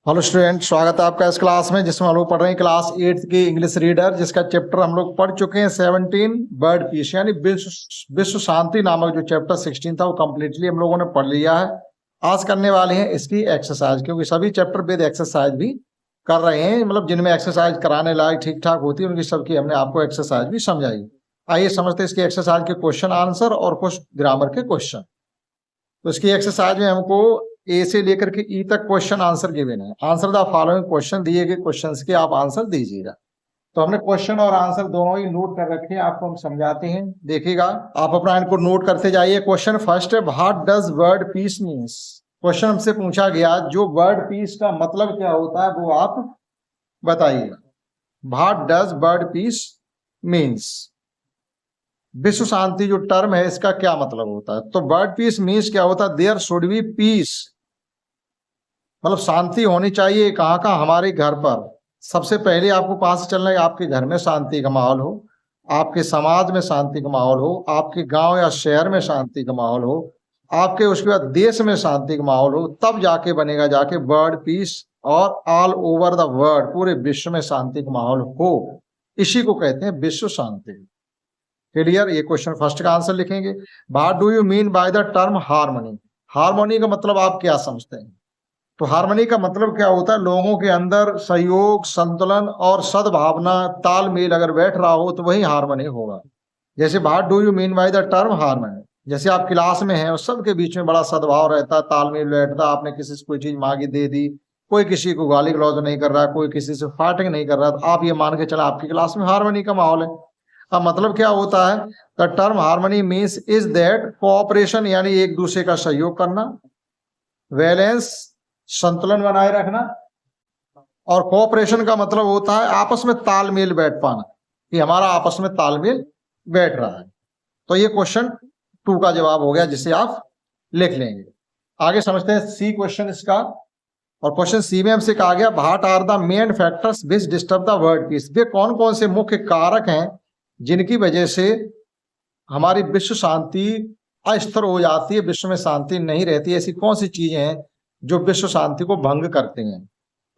Hello student, स्वागत है आपका इस क्लास में जिसमें हम लोग पढ़ रहे हैं क्लास 8 की इंग्लिश रीडर, जिसका चैप्टर हम लोग पढ़ चुके हैं 17 बर्ड पीस यानी विश्व शांति नामक जो चैप्टर 16 था वो कम्प्लीटली हम लोगों ने पढ़ लिया है। आज करने वाले हैं इसकी एक्सरसाइज, क्योंकि सभी चैप्टर विद एक्सरसाइज भी कर रहे हैं, मतलब जिनमें एक्सरसाइज कराने लायक ठीक ठाक होती है उनकी सबकी हमने आपको एक्सरसाइज भी समझाई। आइए समझते हैं इसकी एक्सरसाइज के क्वेश्चन आंसर और कुछ ग्रामर के क्वेश्चन। तो इसकी एक्सरसाइज में हमको ए से लेकर के ई तक क्वेश्चन आंसर गिवन है। आंसर द फॉलोइंग क्वेश्चन, दिए गए क्वेश्चंस के आप आंसर दीजिएगा। तो हमने क्वेश्चन और आंसर दोनों ही नोट कर रखे हैं, आपको हम समझाते हैं, देखिएगा आप अपना इनको नोट करते जाइए। क्वेश्चन फर्स्ट है, what does word peace means. Question हमसे पूछा गया जो वर्ड पीस का मतलब क्या होता है वो आप बताइएगा। What does word peace means, विश्व शांति जो टर्म है इसका क्या मतलब होता है। तो वर्ड पीस मीन्स क्या होता है, देयर शुड बी पीस, मतलब शांति होनी चाहिए। कहाँ का, हमारे घर पर। सबसे पहले आपको कहाँ से चलना है, आपके घर में शांति का माहौल हो, आपके समाज में शांति का माहौल हो, आपके गांव या शहर में शांति का माहौल हो, आपके उसके बाद देश में शांति का माहौल हो, तब जाके बनेगा जाके वर्ल्ड पीस। और ऑल ओवर द वर्ल्ड, पूरे विश्व में शांति का माहौल हो, इसी को कहते हैं विश्व शांति। क्लियर। ये क्वेश्चन फर्स्ट का आंसर लिखेंगे। What do you mean by the term harmony. Harmony का मतलब आप क्या समझते हैं। तो हार्मनी का मतलब क्या होता है, लोगों के अंदर सहयोग, संतुलन और सद्भावना, तालमेल अगर बैठ रहा हो तो वही हार्मनी होगा। जैसे what do you mean by the term harmony, जैसे आप क्लास में हैं और सबके बीच में बड़ा सद्भाव रहता है, तालमेल बैठता, आपने किसी से कोई चीज मांगी दे दी, कोई किसी को गाली गलौज नहीं कर रहा, कोई किसी से फाइटिंग नहीं कर रहा, तो आप ये मान के चला आपकी क्लास में हार्मनी का माहौल है। अब मतलब क्या होता है, the term harmony means is that cooperation, यानी एक दूसरे का सहयोग करना, बैलेंस संतुलन बनाए रखना, और कोऑपरेशन का मतलब होता है आपस में तालमेल बैठ पाना, कि हमारा आपस में तालमेल बैठ रहा है। तो ये क्वेश्चन 2 का जवाब हो गया, जिसे आप लिख लेंगे। आगे समझते हैं सी क्वेश्चन इसका। और क्वेश्चन सी में हमसे कहा गया, what are the main factors which disturb the world peace. वे कौन कौन से मुख्य कारक हैं जिनकी वजह से हमारी विश्व शांति अस्थिर हो जाती है, विश्व में शांति नहीं रहती। ऐसी कौन सी चीजें हैं जो विश्व शांति को भंग करते हैं।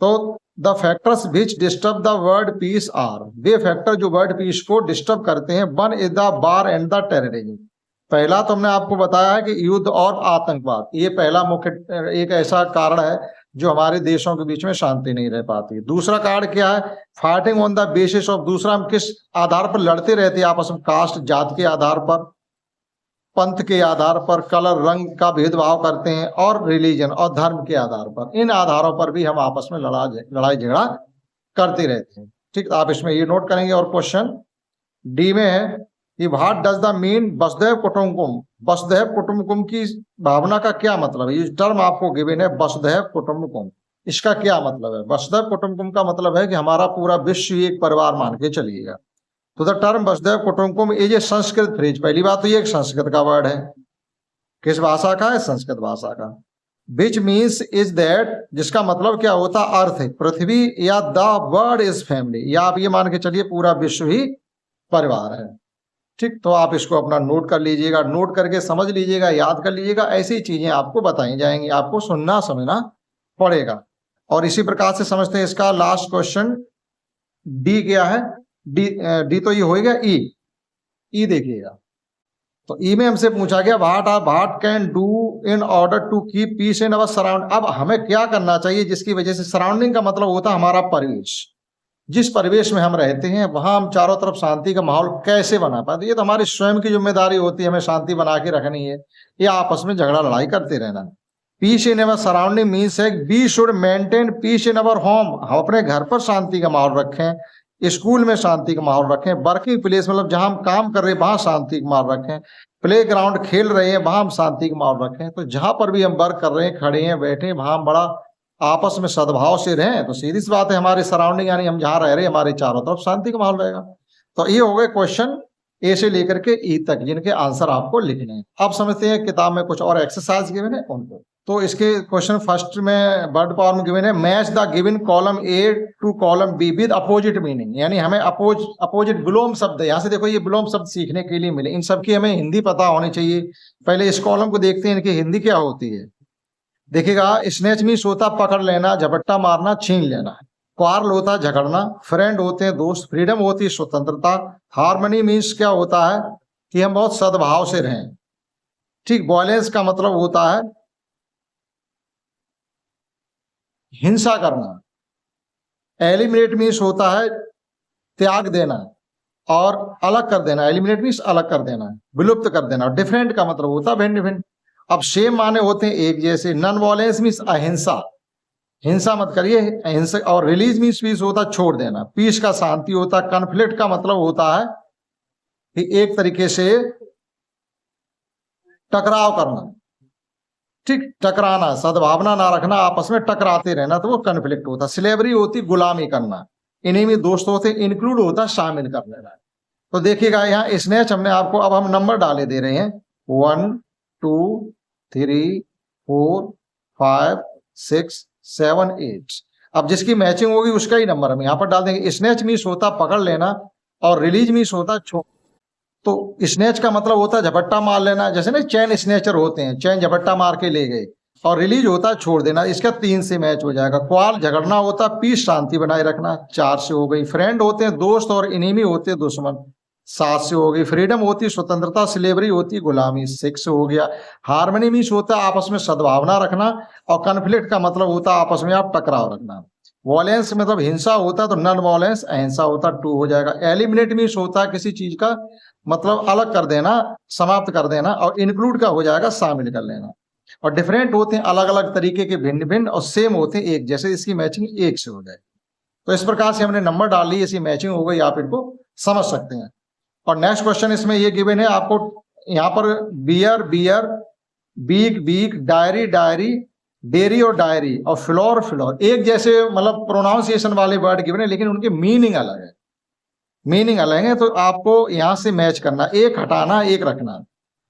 तो the factors which disturb the world peace are, वे फैक्टर जो वर्ल्ड पीस को डिस्टर्ब करते हैं। One is the war and the terrorism. पहला तो हमने आपको बताया है कि युद्ध और आतंकवाद, ये पहला मुख्य एक ऐसा कारण है जो हमारे देशों के बीच में शांति नहीं रह पाती। दूसरा कारण क्या है, fighting on the basis of, दूसरा हम किस आधार पर लड़ते रहते हैं आपस में, कास्ट, जात के आधार पर, पंथ के आधार पर, कलर रंग का भेदभाव करते हैं, और रिलीजन और धर्म के आधार पर। इन आधारों पर भी हम आपस में लड़ाई झगड़ा करते रहते हैं। ठीक, आप इसमें ये नोट करेंगे। और क्वेश्चन डी में है कि व्हाट डज द मीन वसुधैव कुटुंबकम। वसुधैव कुटुंबकम की भावना का क्या मतलब है। ये टर्म आपको गिवन है वसुधैव कुटुंबकम, इसका क्या मतलब है। वसुधैव कुटुंबकम का मतलब है कि हमारा पूरा विश्व एक परिवार मान के चलिएगा। तो द टर्म वसुधैव कुटुंबकम इज ए संस्कृत फ्रेज। पहली बात तो ये एक संस्कृत का वर्ड है। किस भाषा का है, संस्कृत भाषा का। विच मीन्स इज दैट, जिसका मतलब क्या होता है, अर्थ है पृथ्वी, या द वर्ल्ड इज फैमिली, या आप ये मान के चलिए पूरा विश्व ही परिवार है। ठीक, तो आप इसको अपना नोट कर लीजिएगा, नोट करके समझ लीजिएगा, याद कर लीजिएगा। ऐसी चीजें आपको बताई जाएंगी, आपको सुनना समझना पड़ेगा। और इसी प्रकार से समझते हैं इसका लास्ट क्वेश्चन डी क्या है। डी तो ये हो गया। ई देखिएगा, तो ई में हमसे पूछा गया what can do in order to keep peace in our surround. अब हमें क्या करना चाहिए जिसकी वजह से, सराउंडिंग का मतलब होता है हमारा परिवेश, जिस परिवेश में हम रहते हैं वहां हम चारों तरफ शांति का माहौल कैसे बना पाए। तो ये तो हमारी स्वयं की जिम्मेदारी होती है, हमें शांति बना के रखनी है, या आपस में झगड़ा लड़ाई करते रहना। Peace in our surrounding means है we should maintain peace in our home. हम अपने घर पर शांति का माहौल रखें, स्कूल में शांति का माहौल रखें, वर्किंग प्लेस मतलब जहां हम काम कर रहे हैं वहां शांति का माहौल रखें, प्ले ग्राउंड खेल रहे हैं वहां हम शांति का माहौल रखें। तो जहां पर भी हम वर्क कर रहे हैं, खड़े हैं, बैठे, वहां बड़ा आपस में सद्भाव से रहें। तो सीधी सी बात है, हमारे सराउंडिंग यानी हम जहां रह रहे हैं हमारे चारों तरफ शांति का माहौल रहेगा। तो ये हो गए क्वेश्चन ए से लेकर के ई तक, जिनके आंसर आपको लिखने हैं। अब समझते हैं किताब में कुछ और एक्सरसाइज गिवन है उनको। तो इसके क्वेश्चन फर्स्ट में वर्ड पावर में गिवन है, match the given column A to column B with opposite meaning. यानी हमें अपोजिट विलोम शब्द, यहाँ से देखो ये विलोम शब्द सीखने के लिए मिले, इन सब की हमें हिंदी पता होनी चाहिए। पहले इस कॉलम को देखते हैं, इनकी हिंदी क्या होती है। देखिएगा, स्नेच मीन्स होता पकड़ लेना, झपट्टा मारना, छीन लेना। क्वार्ल होता है झगड़ना, फ्रेंड होते हैं दोस्त, फ्रीडम होती है स्वतंत्रता, हार्मनी मीन्स क्या होता है कि हम बहुत सद्भाव से रहें। ठीक, वॉयलेंस का मतलब होता है हिंसा करना। एलिमिनेट मीन्स होता है त्याग देना और अलग कर देना। एलिमिनेट मीन्स अलग कर देना, विलुप्त कर देना। डिफरेंट का मतलब होता है भिन्न भिन्न। अब सेम माने होते हैं एक जैसे। नॉन वॉयलेंस मीन्स अहिंसा, हिंसा मत करिए, अहिंसा। और रिलीज मीन्स पीस होता है छोड़ देना। पीस का शांति होता है। कॉन्फ्लिक्ट का मतलब होता है कि एक तरीके से टकराव करना। ठीक, टकराना, सद्भावना ना रखना, आपस में टकराते रहना, तो वो कॉन्फ्लिक्ट होता है। स्लेवरी होती गुलामी करना। इन्हीं में दोस्त होते इंक्लूड होता शामिल कर लेना। तो देखिएगा यहाँ स्नेच हमने आपको, अब हम नंबर डाले दे रहे हैं 1 2 3 4 5 6 7 8। अब जिसकी मैचिंग होगी उसका ही नंबर हम यहाँ पर डाल देंगे। स्नेच मीन्स होता पकड़ लेना और रिलीज मीन्स होता छोड़। तो स्नेच का मतलब होता है झपट्टा मार लेना, जैसे ना चैन स्नेचर होते हैं, चैन झपट्टा मार के ले गए। और रिलीज होता है छोड़ देना, इसका 3 से मैच हो जाएगा। क्वाल झगड़ना होता, पीस शांति बनाए रखना, 4 से हो गई। फ्रेंड होते हैं दोस्त और इनिमी होते हैं दुश्मन, 7 से हो गई। फ्रीडम होती स्वतंत्रता, स्लेवरी होती गुलामी, 6 से हो गया। हार्मनी मीन्स होता है आपस में सद्भावना रखना, और कॉन्फ्लिक्ट का मतलब होता है आपस में आप टकराव रखना। वॉयलेंस मतलब हिंसा होता है, तो नॉन वॉयलेंस अहिंसा होता, 2 हो जाएगा। एलिमिनेट मीन्स होता है किसी चीज का मतलब अलग कर देना, समाप्त कर देना। और इंक्लूड का हो जाएगा शामिल कर लेना। और डिफरेंट होते हैं अलग अलग तरीके के, भिन्न भिन्न। और सेम होते हैं एक जैसे, इसकी मैचिंग 1 से हो जाए। तो इस प्रकार से हमने नंबर डाल ली, इसकी मैचिंग हो गई, आप इनको समझ सकते हैं। और नेक्स्ट क्वेश्चन इसमें ये गिवन है आपको, यहाँ पर beer beer, beak beak, diary diary, dairy और डायरी, और फ्लोर फ्लोर, एक जैसे मतलब प्रोनाउंसिएशन वाले वर्ड गिवन है, लेकिन उनके मीनिंग अलग है। मीनिंग अलग है, तो आपको यहां से मैच करना, एक हटाना एक रखना।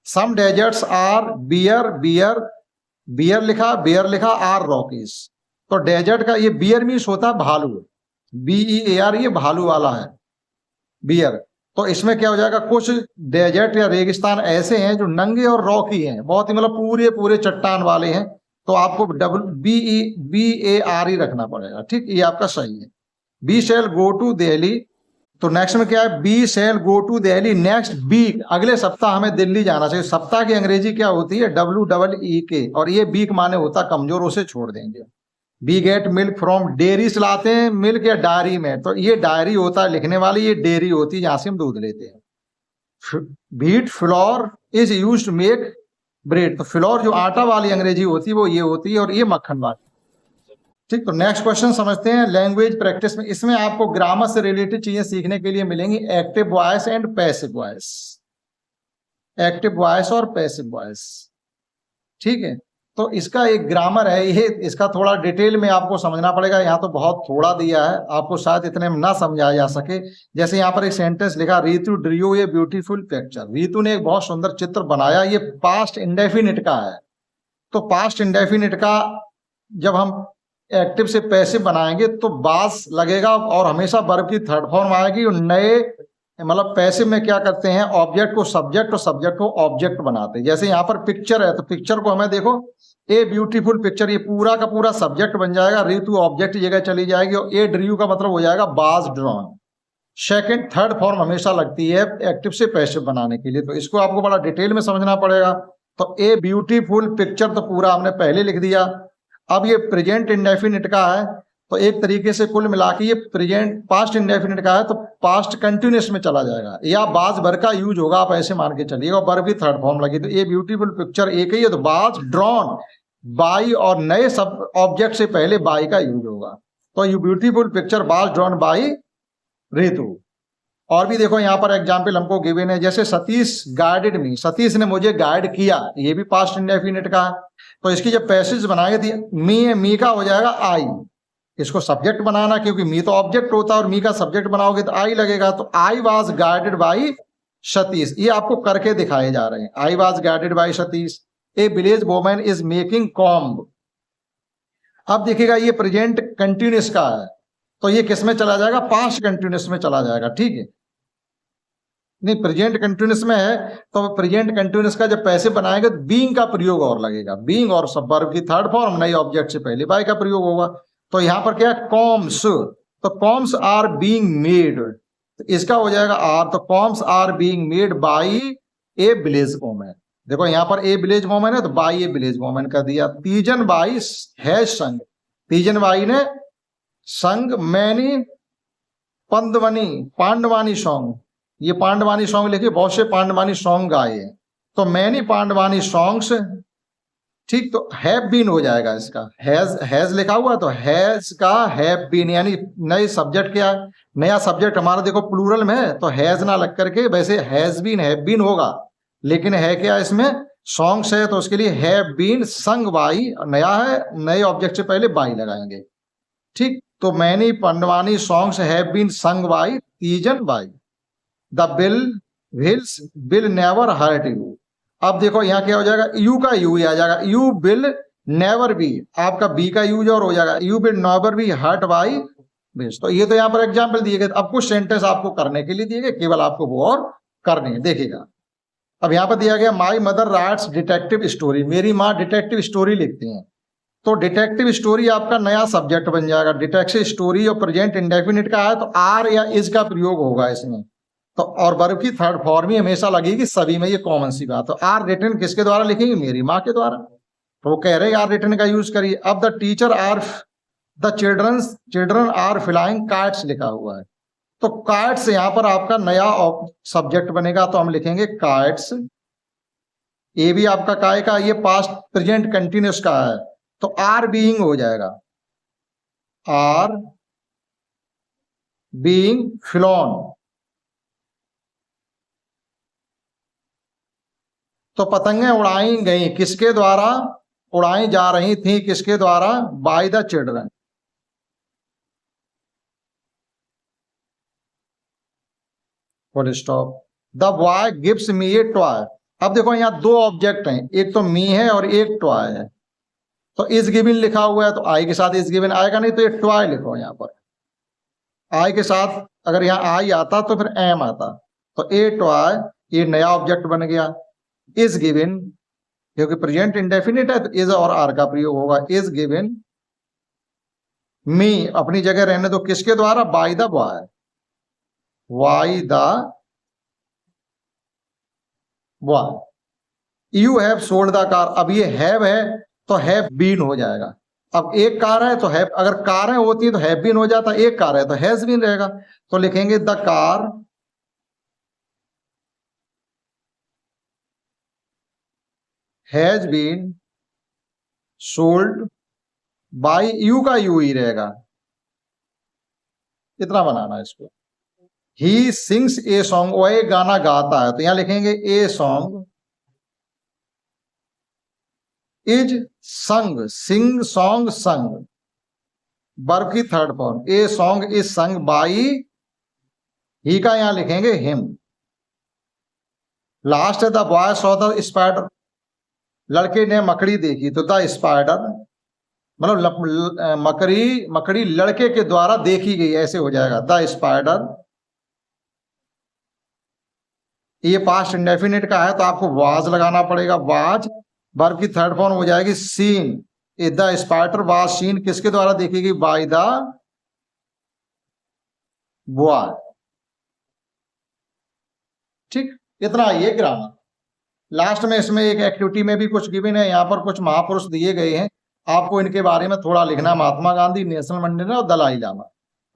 Some deserts are bare bare, bare लिखा बियर लिखा, आर रॉकीज। तो डेजर्ट का ये बियर मीन्स होता है भालू, BEAR, ये भालू वाला है बियर। तो इसमें क्या हो जाएगा, कुछ डेजर्ट या रेगिस्तान ऐसे हैं जो नंगे और रॉकी हैं, बहुत ही मतलब पूरे पूरे चट्टान वाले हैं। तो आपको BAR ही रखना पड़ेगा। ठीक, ये आपका सही है। We shall go to Delhi, तो नेक्स्ट में क्या है, we shall go to Delhi next week, अगले सप्ताह हमें दिल्ली जाना चाहिए। सप्ताह की अंग्रेजी क्या होती है, WEEK, और ये वीक माने होता कमजोर, उसे छोड़ देंगे। We get milk from, dairy से लाते हैं मिल्क या डायरी में, तो ये डायरी होता है लिखने वाली, ये डेयरी होती है जहां से हम दूध लेते हैं। Wheat flour is use to make bread, तो फ्लोर जो आटा वाली अंग्रेजी होती है वो ये होती है, और ये मक्खन वाली। ठीक, तो नेक्स्ट क्वेश्चन समझते हैं लैंग्वेज प्रैक्टिस में। इसमें आपको ग्रामर से रिलेटेड चीजें सीखने के लिए मिलेंगी, active voice and passive voice, active voice और पैसिव वॉइस। ठीक है, तो इसका एक ग्रामर है, ये इसका थोड़ा डिटेल में आपको समझना पड़ेगा। यहाँ तो बहुत थोड़ा दिया है, आपको शायद इतने में ना समझाया जा सके। जैसे यहाँ पर एक सेंटेंस लिखा, रीतु ड्रियो ए ब्यूटीफुल पिक्चर, रीतु ने एक बहुत सुंदर चित्र बनाया। ये पास्ट इंडेफिनिट का है। तो पास्ट इंडेफिनिट का जब हम एक्टिव से पैसिव बनाएंगे तो बास लगेगा, और हमेशा वर्ब की थर्ड फॉर्म आएगी। और नए मतलब पैसिव में क्या करते हैं, ऑब्जेक्ट को सब्जेक्ट और सब्जेक्ट को ऑब्जेक्ट बनाते हैं। जैसे यहाँ पर पिक्चर है, तो पिक्चर को हमें देखो, ए ब्यूटीफुल पिक्चर, ये पूरा का पूरा सब्जेक्ट बन जाएगा, ऋतु ऑब्जेक्ट की जगह चली जाएगी, और ए ड्रियू का मतलब हो जाएगा बाज ड्रॉन। सेकंड थर्ड फॉर्म हमेशा लगती है एक्टिव से पैसिव बनाने के लिए, तो इसको आपको बड़ा डिटेल में समझना पड़ेगा। तो ए ब्यूटीफुल पिक्चर तो पूरा हमने पहले लिख दिया। अब ये प्रेजेंट इंडेफिनिट का है, तो एक तरीके से कुल मिला के ये प्रेजेंट पास्ट इंडेफिनिट का है, तो पास्ट कंटिन्यूस में चला जाएगा, या बाज भर का यूज होगा, आप ऐसे मान के चलिएगा। वर्ब भी थर्ड फॉर्म लगी, तो ये ब्यूटीफुल पिक्चर एक ही है, तो बाज ड्रॉन बाई, और नए सब ऑब्जेक्ट से पहले बाई का यूज होगा। तो यू ब्यूटीफुल पिक्चर बाज ड्रॉन बाई ऋतु। और भी देखो यहाँ पर एग्जाम्पल हमको गिवन है, जैसे सतीश गाइडेड मी, सतीश ने मुझे गाइड किया, ये भी पास्ट इंडेफिनिट का है। तो इसकी जब पैसेज बनाई थी, मी का हो जाएगा आई, इसको सब्जेक्ट बनाना, क्योंकि मी तो ऑब्जेक्ट होता है, और मी का सब्जेक्ट बनाओगे तो आई लगेगा। तो I was guided by Satish, ये आपको करके दिखाए जा रहे हैं। I was guided by Satish. A village woman is making comb. अब देखिएगा ये प्रेजेंट कंटिन्यूस का है, तो ये किस में चला जाएगा, पास्ट कंटिन्यूस में चला जाएगा। ठीक है, नहीं, प्रेजेंट कंटिन्यूस में है तो प्रेजेंट कंटिन्यूस का जब पैसे बनाएंगे तो बीइंग का प्रयोग और लगेगा, बीइंग और सब वर्ब की थर्ड फॉर्म नए ऑब्जेक्ट से पहले बाय का प्रयोग होगा। तो यहाँ पर क्या है, कॉम्स, तो कॉम्स आर बीइंग मेड, तो इसका हो जाएगा आर, तो combs are being made by a village women. देखो यहाँ पर ए विलेज वोमेन है तो बाई ए विलेज वोमेन कर दिया। तीजन बाई हैज संग, तीजन बाई ने संग मैनी पांडवानी सॉन्ग, ये पांडवानी सॉन्ग लिखे, बहुत से पांडवानी सॉन्ग गाए हैं, तो मैनी पांडवानी सॉन्ग्स, ठीक, तो हैव बीन हो जाएगा इसका, हैज लिखा हुआ तो हैज का हैव बीन, यानी नए सब्जेक्ट क्या है, नया सब्जेक्ट हमारा देखो प्लूरल में है तो हैज ना लग करके वैसे हैज बीन हैव बीन होगा, लेकिन है क्या इसमें सॉन्ग्स है तो उसके लिए हैव बीन संग बाई, नया है नए ऑब्जेक्ट से पहले बाई लगाएंगे, ठीक। तो many Pandavani songs have been sung by Teejan Bai. The bill never hurt you, अब देखो यहाँ क्या हो जाएगा, यू का यू आ जाएगा, यू विल नेवर बी, आपका बी का यूज और हो जाएगा, you will never be hurt by bills. तो ये तो यहाँ पर एग्जाम्पल दिए गए, अब कुछ सेंटेंस आपको करने के लिए दिए गए, केवल आपको वो और करने हैं, देखिएगा। अब यहाँ पर दिया गया my mother rights detective story, मेरी माँ डिटेक्टिव स्टोरी लिखती हैं, तो डिटेक्टिव स्टोरी आपका नया सब्जेक्ट बन जाएगा। डिटेक्टिव स्टोरी और प्रेजेंट इंडेफिनिट का है तो आर या इज का प्रयोग होगा इसमें, तो और वर्ब की थर्ड फॉर्म ही हमेशा लगेगी सभी में, ये कॉमन सी बात। तो आर रिटन किसके द्वारा लिखेंगे, मेरी माँ के द्वारा, तो वो कह रहे हैं आर रिटन का यूज करिए। अब the teacher are the children are flying kites लिखा हुआ है, तो काइट्स यहाँ पर आपका नया सब्जेक्ट बनेगा, तो हम लिखेंगे काइट्स, ये भी आपका काय का, ये पास्ट प्रेजेंट कंटिन्यूस का है, तो आर बीइंग हो जाएगा, आर बीइंग फ्लोन, तो पतंगें उड़ाई गई किसके द्वारा, उड़ाई जा रही थी किसके द्वारा, by the children. Full stop. The boy gives me A toy, अब देखो यहाँ दो ऑब्जेक्ट हैं, एक तो मी है और एक टॉय है, तो इज गिवन लिखा हुआ है तो आई के साथ इज गिवन आएगा, नहीं तो ये टॉय लिखो यहाँ पर, आई के साथ अगर यहाँ आई आता तो फिर एम आता, तो ए टॉय ये नया ऑब्जेक्ट बन गया। इज गिवन क्योंकि प्रेजेंट इंडेफिनिट है तो इज और आर का प्रयोग होगा, इज गिवन मी अपनी जगह रहने दो किसके द्वारा, by the boy, by the boy. You have sold the car, अब ये हैव है तो हैव बीन हो जाएगा, अब एक कार है तो हैव, अगर कारें होती है तो हैव बीन हो जाता, एक कार है तो हैज बीन रहेगा, तो लिखेंगे the car has been sold by, you का यू ही रहेगा, इतना बनाना है इसको। ही सिंग्स ए सॉन्ग, वो एक गाना गाता है तो यहां लिखेंगे ए song is sung, sing song sung, verb की third form, a song is sung by, he का यहां लिखेंगे हिम। लास्ट है the boy saw the spider, लड़के ने मकड़ी देखी, तो द स्पाइडर मतलब मकड़ी लड़के के द्वारा देखी गई, ऐसे हो जाएगा द स्पाइडर। ये पास्ट इंडेफिनिट का है तो आपको वाज लगाना पड़ेगा, वाज, वर्ब की थर्ड फॉर्म हो जाएगी seen, the spider was seen किसके द्वारा देखी गई, बाय द बॉय, ठीक, इतना ये ग्रामर। लास्ट में इसमें एक एक्टिविटी में भी कुछ गिवन है, यहाँ पर कुछ महापुरुष दिए गए हैं, आपको इनके बारे में थोड़ा लिखना, महात्मा गांधी, नेल्सन मंडेला और दलाई लामा,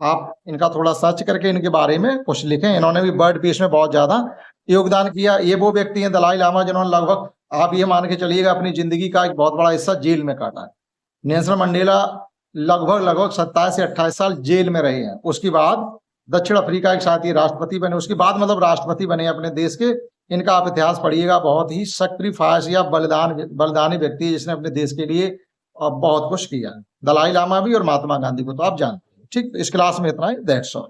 आप इनका थोड़ा सर्च करके इनके बारे में कुछ लिखें। इन्होंने भी बर्ड पीस में बहुत ज्यादा योगदान किया। ये वो व्यक्ति हैं दलाई लामा जिन्होंने लगभग आप ये मान के चलिएगा अपनी जिंदगी का एक बहुत बड़ा हिस्सा जेल में काटा है। नेल्सन मंडेला लगभग 27 से 28 साल जेल में रहे हैं, उसके बाद दक्षिण अफ्रीका के साथ ही राष्ट्रपति बने, उसके बाद मतलब राष्ट्रपति बने अपने देश के। इनका आप इतिहास पढ़िएगा, बहुत ही सैक्रिफाइस या बलिदानी व्यक्ति है जिसने अपने देश के लिए बहुत कुछ किया। दलाई लामा भी और महात्मा गांधी को तो आप जानते हैं, ठीक। इस क्लास में इतना ही, दैट्स ऑल।